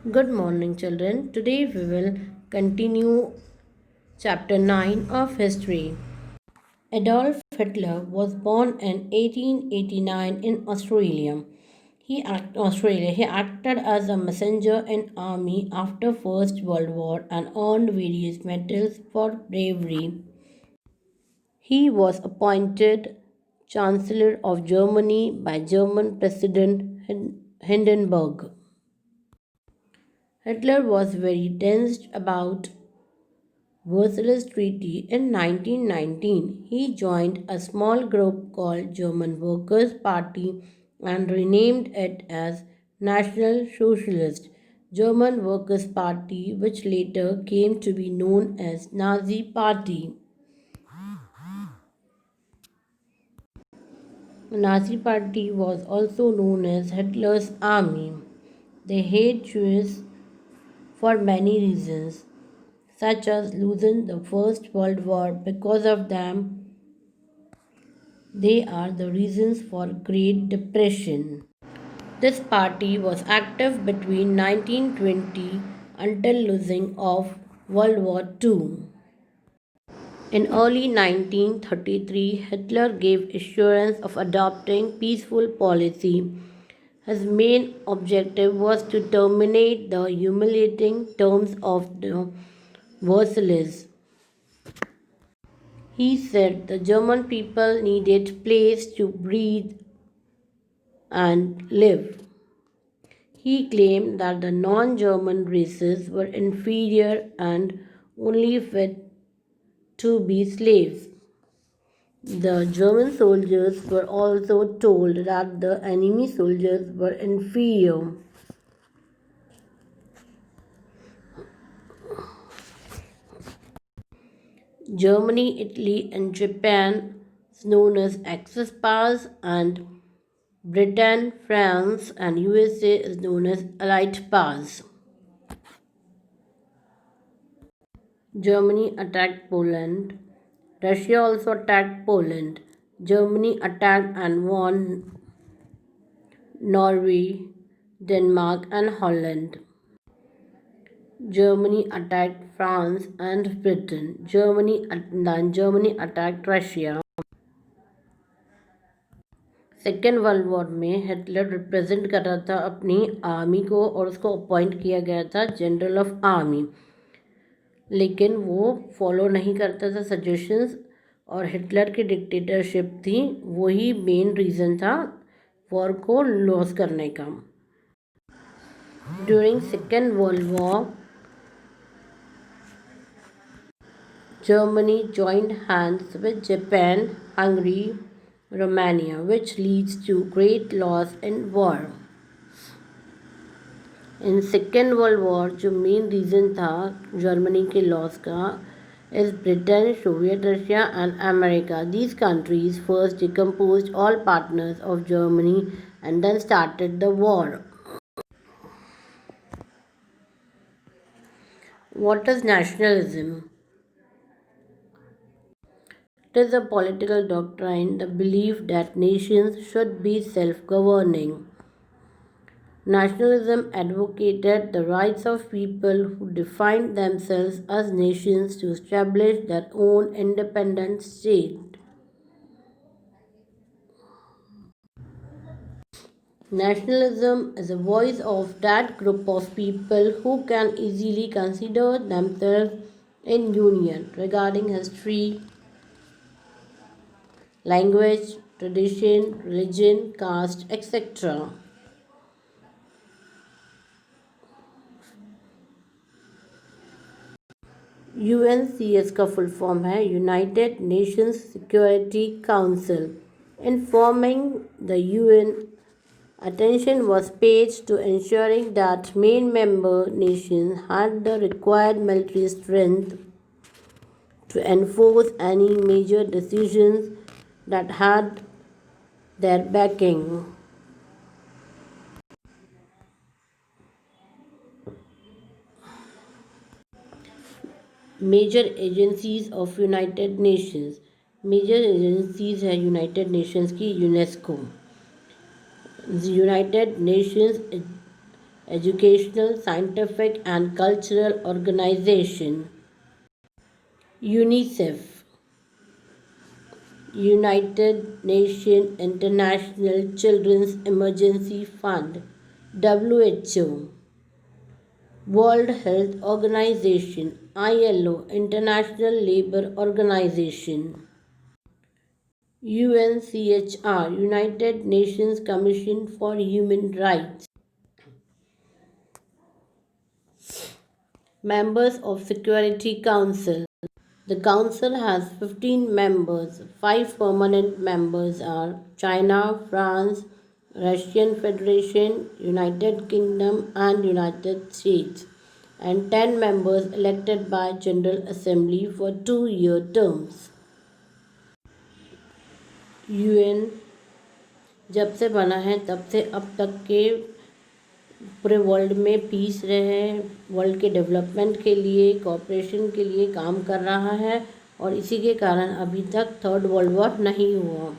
Good morning, children. Today we will continue chapter 9 of history. Adolf Hitler was born in 1889 in Australia. He acted as a messenger in army after First World War and earned various medals for bravery. He was appointed Chancellor of Germany by German President Hindenburg. Hitler was very tensed about Versailles Treaty in 1919. He joined a small group called German Workers' Party and renamed it as National Socialist German Workers' Party, which later came to be known as Nazi Party. The Nazi Party was also known as Hitler's Army. They hate Jews for many reasons, such as losing the First World War. Because of them, they are the reasons for Great Depression. This party was active between 1920 until losing of World War II. In early 1933, Hitler gave assurance of adopting peaceful policy. His main objective was to terminate the humiliating terms of the Versailles. He said the German people needed place to breathe and live. He claimed that the non German races were inferior and only fit to be slaves. The German soldiers were also told that the enemy soldiers were inferior. Germany, Italy, and Japan, known as Axis powers, and Britain, France, and USA is known as Allied powers. Germany attacked Poland. Russia also attacked Poland. Germany attacked and won Norway, Denmark, and Holland. Germany attacked France and Britain. Germany attacked Russia. Second world war में Hitler represent कर रहा था अपनी army को और उसको appoint किया गया था जनरल ऑफ आर्मी, लेकिन वो फॉलो नहीं करता था सजेशंस और हिटलर की डिक्टेटरशिप थी, वही मेन रीज़न था वॉर को लॉस करने का. During second world war Germany joined hands with Japan, Hungary, Romania, which leads to great loss in war. In Second World War जो मेन रीज़न था जर्मनी के लॉस का is Britain, Soviet Russia and America. These countries first decomposed all partners of Germany and then started the war. What is nationalism? It is a political doctrine, the belief that nations should be self-governing. Nationalism advocated the rights of people who defined themselves as nations to establish their own independent state. Nationalism is a voice of that group of people who can easily consider themselves in union regarding history, language, tradition, religion, caste, etc. UNCS का full form है United Nations security council. In forming the UN, attention was paid to ensuring that main member nations had the required military strength to enforce any major decisions that had their backing. Major agencies of United Nations. Major agencies है United Nations की UNESCO. United Nations educational, scientific, and cultural organization. UNICEF, United Nations International Children's Emergency Fund. WHO, World Health Organization. ILO, International Labour Organization. UNCHR, United Nations Commission for Human Rights. Members of Security Council. The Council has 15 members. 5 permanent members are China, France, Russian Federation, United Kingdom, and United States, and 10 members elected by General Assembly for 2-year terms. UN जब से बना है तब से अब तक के पूरे वर्ल्ड में पीस रहे, वर्ल्ड के डेवलपमेंट के लिए, कोऑपरेशन के लिए काम कर रहा है और इसी के कारण अभी तक थर्ड वर्ल्ड वॉर नहीं हुआ।